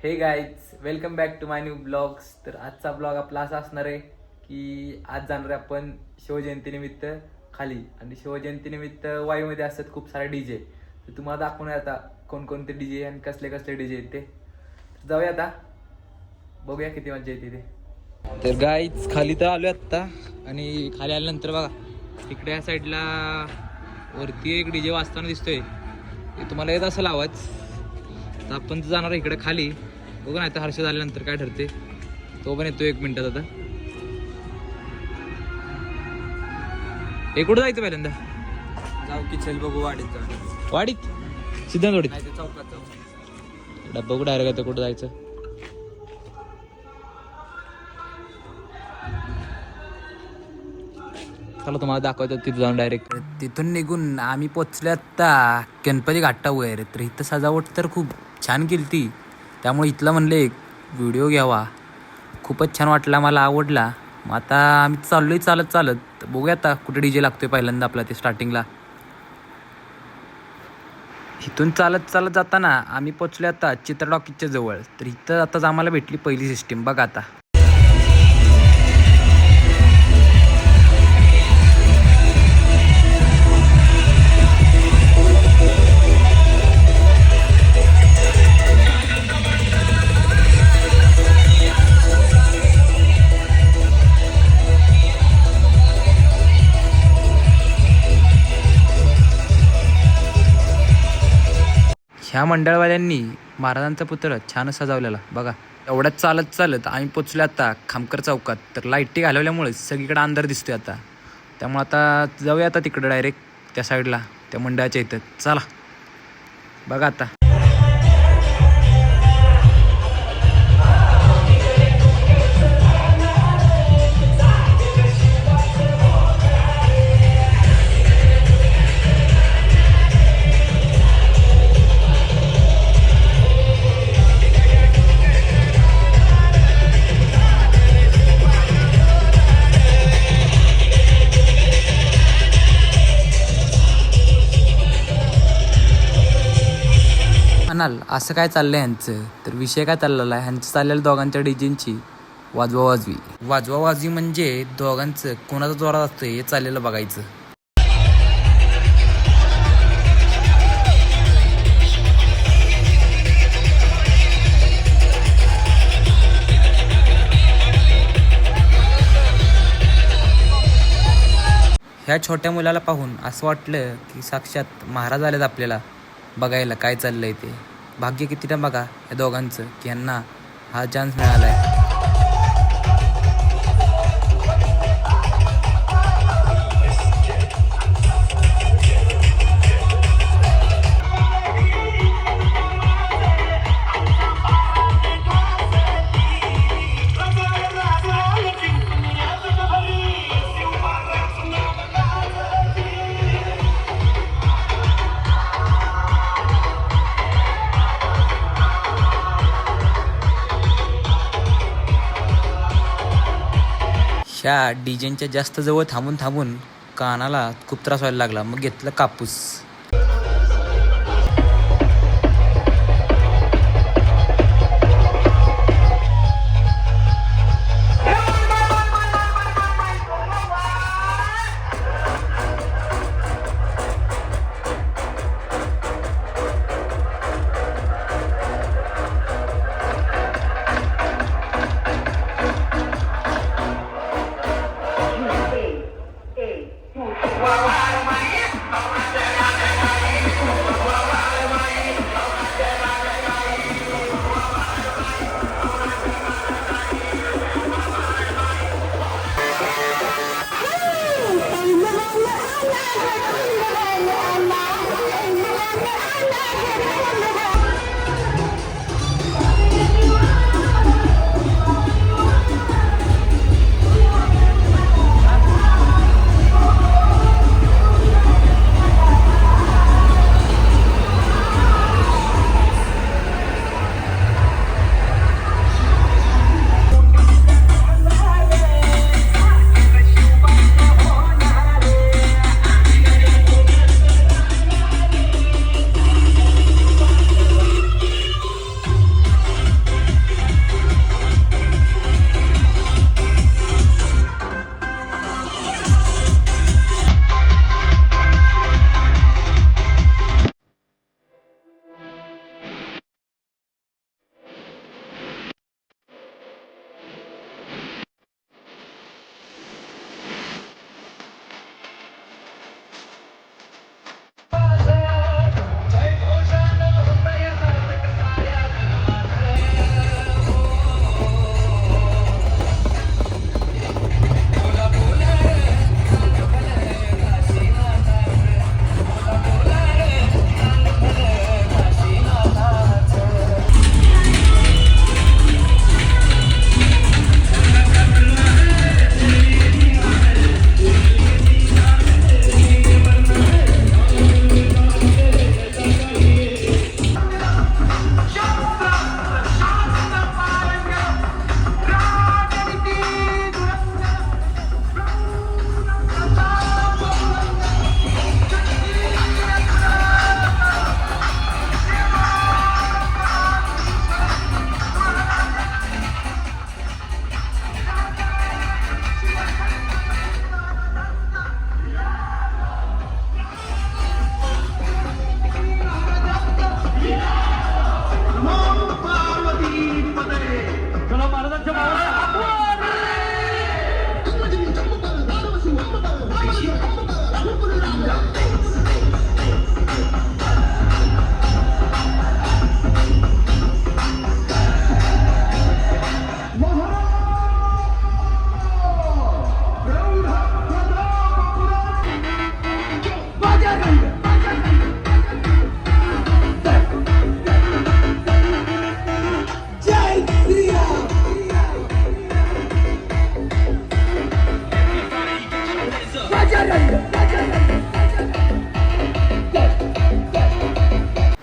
हे guys welcome back to my new blogs. तर आजचा ब्लॉग आपला असा असणार आहे की आज जाणार आहे आपण शिवजयंतीनिमित्त खाली. आणि शिवजयंतीनिमित्त वायूमध्ये असतात खूप सारे डीजे. तर तुम्हाला दाखवणार आता कोणकोणते डीजे आणि कसले कसले डीजे आहेत ते. तर जाऊया आता, बघूया किती मजा येते ते. तर गाईज खाली तर आलो आत्ता. आणि खाली आल्यानंतर बघा इकडे या साईडला वरती एक डीजे वाजताना दिसतोय. ते तुम्हाला येत असेल आवाज. तर आपण जाणार इकडे खाली, बघू नाही तर हर्ष झाल्यानंतर काय ठरते. तो पण येतो 1 मिनिटात. आता हे कुठं जायचं पहिल्यांदा? जाऊ की चल बघू वाडीत जाऊ. वाडीत सिद्धांतवाडीत नाही ते चौकात जाऊ. बघू डायरेक्ट आता कुठं जायचं. चला तुम्हाला दाखवतो तिथं जाऊन डायरेक्ट. तिथून निघून आम्ही पोचले आता गणपती घाटावर. तर इथं सजावट तर खूप छान केली ती, त्यामुळे इथलं म्हणले एक व्हिडिओ घ्यावा. खूपच छान वाटला, मला आवडला. मग आता आम्ही चाललोय चालत चालत. बघूया आता कुठे डीजे लागतोय पहिल्यांदा आपला ते स्टार्टिंगला. इथून चालत चालत जाताना आम्ही पोचलो आता चित्र टॉकीजच्या जवळ. तर इथं आताच आम्हाला भेटली पहिली सिस्टीम. बघा आता ह्या मंडळवाल्यांनी महाराजांचा पुतळा छान सजवलेला बघा. एवढ्यात चालत चालत आम्ही पोचलो आता खामकर चौकात. तर लाईटी घालवल्यामुळे सगळीकडे अंधार दिसतोय आता. त्यामुळे आता जाऊया आता तिकडं डायरेक्ट त्या साईडला त्या मंडळाच्या इथं. चला बघा आता. म्हणाल असं काय चाललंय ह्यांचं. तर विषय काय चाललेला आहे ह्यांचं, चाललेलं दोघांच्या डीजेंची वाजवावाजवी. वाजवावाजवी म्हणजे दोघांचं कोणाचा जोरात असतंय हे चाललेलं बघायचं. ह्या छोट्या मुलाला पाहून असं वाटलं की साक्षात महाराज आलेत आपल्याला बघायला काय चाललंय ते. भाग्य किती ना बघा या दोघांचं की यांना हा चान्स मिळालाय. ह्या डीजेंच्या जास्त जवळ थांबून थांबून कानाला खूप त्रास व्हायला लागला. मग घेतलं कापूस.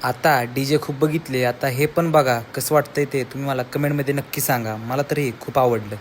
आता डी जे खूप बघितले, आता हे पण बघा कसं वाटतंय ते तुम्ही मला कमेंटमध्ये नक्की सांगा. मला तर हे खूप आवडलं.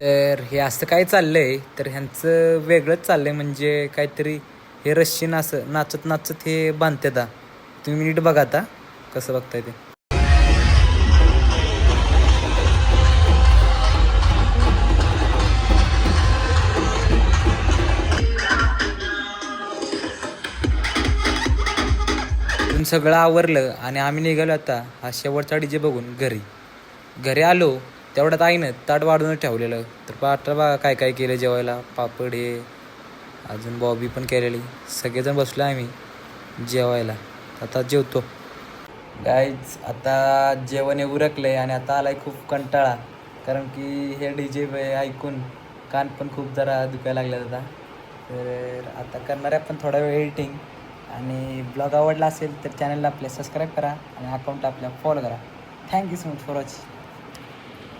तर हे असं काय चाललंय, तर ह्यांचं वेगळंच चाललंय. म्हणजे काहीतरी हे रश्शीन असं नाचत नाचत हे बांधतात. तुम्ही नीट बघा आता कसं बघताय ते. सगळं आवरलं आणि आम्ही निघालो आता हा शेवटचा डीजे बघून घरी आलो. तेवढ्यात आईनं ताट वाढून ठेवलेलं. तर पाटा बघा काय काय केलं जेवायला. पापड हे अजून बॉबी पण केलेली. सगळेजण बसलो आम्ही जेवायला. आता जेवतो गाईज. आता जेवण उरकलंय आणि आता आलाय खूप कंटाळा, कारण की हे डीजे ऐकून कान पण खूप जरा दुखायला लागले आता. तर आता करणार आहे आपण थोडा वेळ एडिटिंग. आणि ब्लॉग आवडला असेल तर चॅनलला आपल्या सबस्क्राईब करा आणि अकाउंट आपल्या फॉलो करा. Thank you so much for watching.